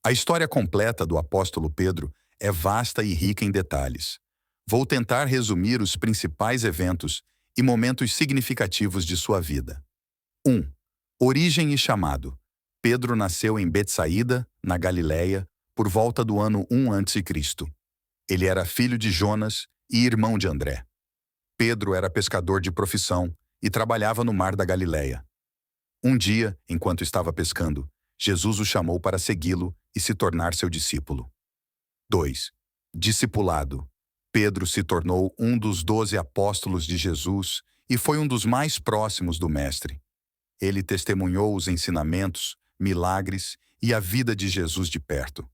A história completa do apóstolo Pedro é vasta e rica em detalhes. Vou tentar resumir os principais eventos e momentos significativos de sua vida. 1. Origem e chamado. Pedro nasceu em Betsaída, na Galiléia, por volta do ano 1 a.C. Ele era filho de Jonas e irmão de André. Pedro era pescador de profissão e trabalhava no mar da Galiléia. Um dia, enquanto estava pescando, Jesus o chamou para segui-lo e se tornar seu discípulo. 2. Discipulado. Pedro se tornou um dos 12 apóstolos de Jesus e foi um dos mais próximos do Mestre. Ele testemunhou os ensinamentos, milagres e a vida de Jesus de perto.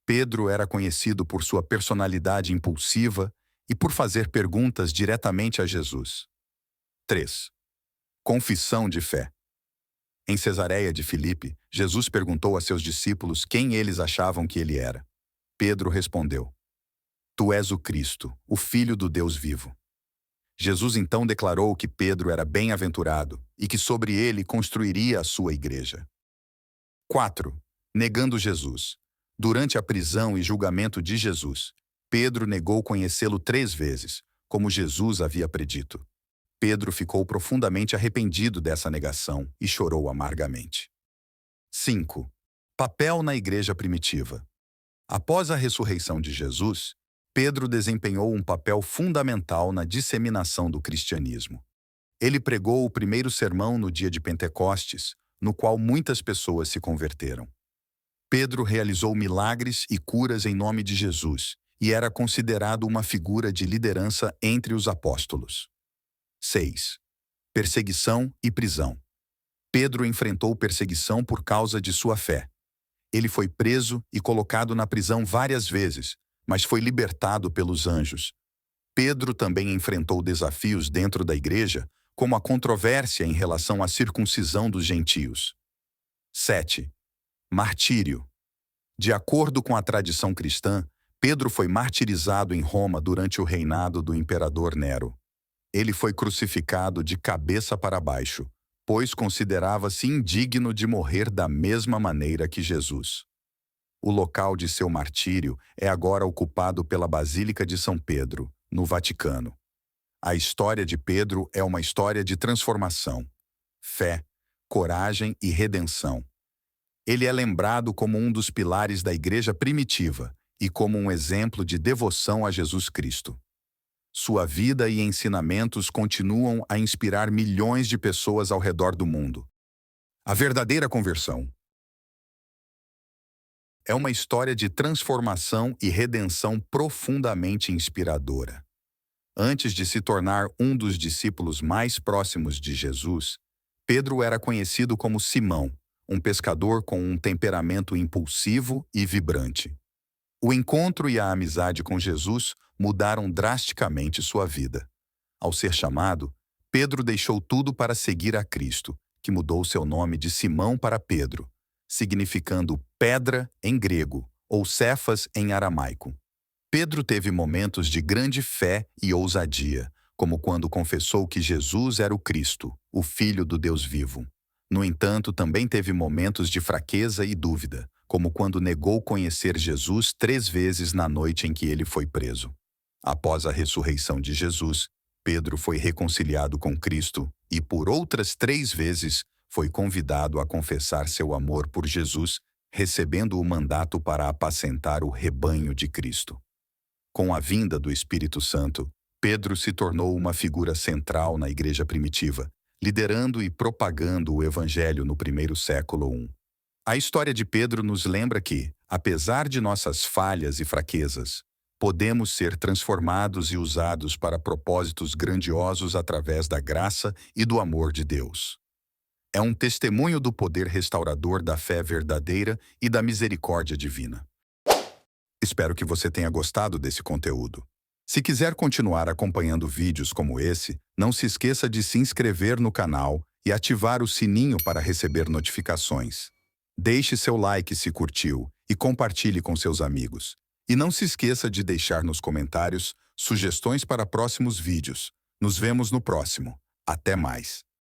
Pedro era conhecido por sua personalidade impulsiva e por fazer perguntas diretamente a Jesus. 3. Confissão de fé. Em Cesareia de Filipe, Jesus perguntou a seus discípulos quem eles achavam que ele era. Pedro respondeu: Tu és o Cristo, o Filho do Deus vivo. Jesus então declarou que Pedro era bem-aventurado e que sobre ele construiria a sua igreja. 4. Negando Jesus. Durante a prisão e julgamento de Jesus, Pedro negou conhecê-lo 3 vezes, como Jesus havia predito. Pedro ficou profundamente arrependido dessa negação e chorou amargamente. 5. Papel na igreja primitiva. Após a ressurreição de Jesus, Pedro desempenhou um papel fundamental na disseminação do cristianismo. Ele pregou o primeiro sermão no dia de Pentecostes, no qual muitas pessoas se converteram. Pedro realizou milagres e curas em nome de Jesus e era considerado uma figura de liderança entre os apóstolos. 6. Perseguição e prisão. Pedro enfrentou perseguição por causa de sua fé. Ele foi preso e colocado na prisão várias vezes, mas foi libertado pelos anjos. Pedro também enfrentou desafios dentro da igreja, como a controvérsia em relação à circuncisão dos gentios. 7. Martírio. De acordo com a tradição cristã, Pedro foi martirizado em Roma durante o reinado do imperador Nero. Ele foi crucificado de cabeça para baixo, pois considerava-se indigno de morrer da mesma maneira que Jesus. O local de seu martírio é agora ocupado pela Basílica de São Pedro, no Vaticano. A história de Pedro é uma história de transformação, fé, coragem e redenção. Ele é lembrado como um dos pilares da igreja primitiva e como um exemplo de devoção a Jesus Cristo. Sua vida e ensinamentos continuam a inspirar milhões de pessoas ao redor do mundo. A verdadeira conversão é uma história de transformação e redenção profundamente inspiradora. Antes de se tornar um dos discípulos mais próximos de Jesus, Pedro era conhecido como Simão, um pescador com um temperamento impulsivo e vibrante. O encontro e a amizade com Jesus mudaram drasticamente sua vida. Ao ser chamado, Pedro deixou tudo para seguir a Cristo, que mudou seu nome de Simão para Pedro, significando pedra em grego ou Cefas em aramaico. Pedro teve momentos de grande fé e ousadia, como quando confessou que Jesus era o Cristo, o Filho do Deus vivo. No entanto, também teve momentos de fraqueza e dúvida, como quando negou conhecer Jesus 3 vezes na noite em que ele foi preso. Após a ressurreição de Jesus, Pedro foi reconciliado com Cristo e, por outras 3 vezes, foi convidado a confessar seu amor por Jesus, recebendo o mandato para apacentar o rebanho de Cristo. Com a vinda do Espírito Santo, Pedro se tornou uma figura central na igreja primitiva, liderando e propagando o Evangelho no primeiro século I. A história de Pedro nos lembra que, apesar de nossas falhas e fraquezas, podemos ser transformados e usados para propósitos grandiosos através da graça e do amor de Deus. É um testemunho do poder restaurador da fé verdadeira e da misericórdia divina. Espero que você tenha gostado desse conteúdo. Se quiser continuar acompanhando vídeos como esse, não se esqueça de se inscrever no canal e ativar o sininho para receber notificações. Deixe seu like se curtiu e compartilhe com seus amigos. E não se esqueça de deixar nos comentários sugestões para próximos vídeos. Nos vemos no próximo. Até mais!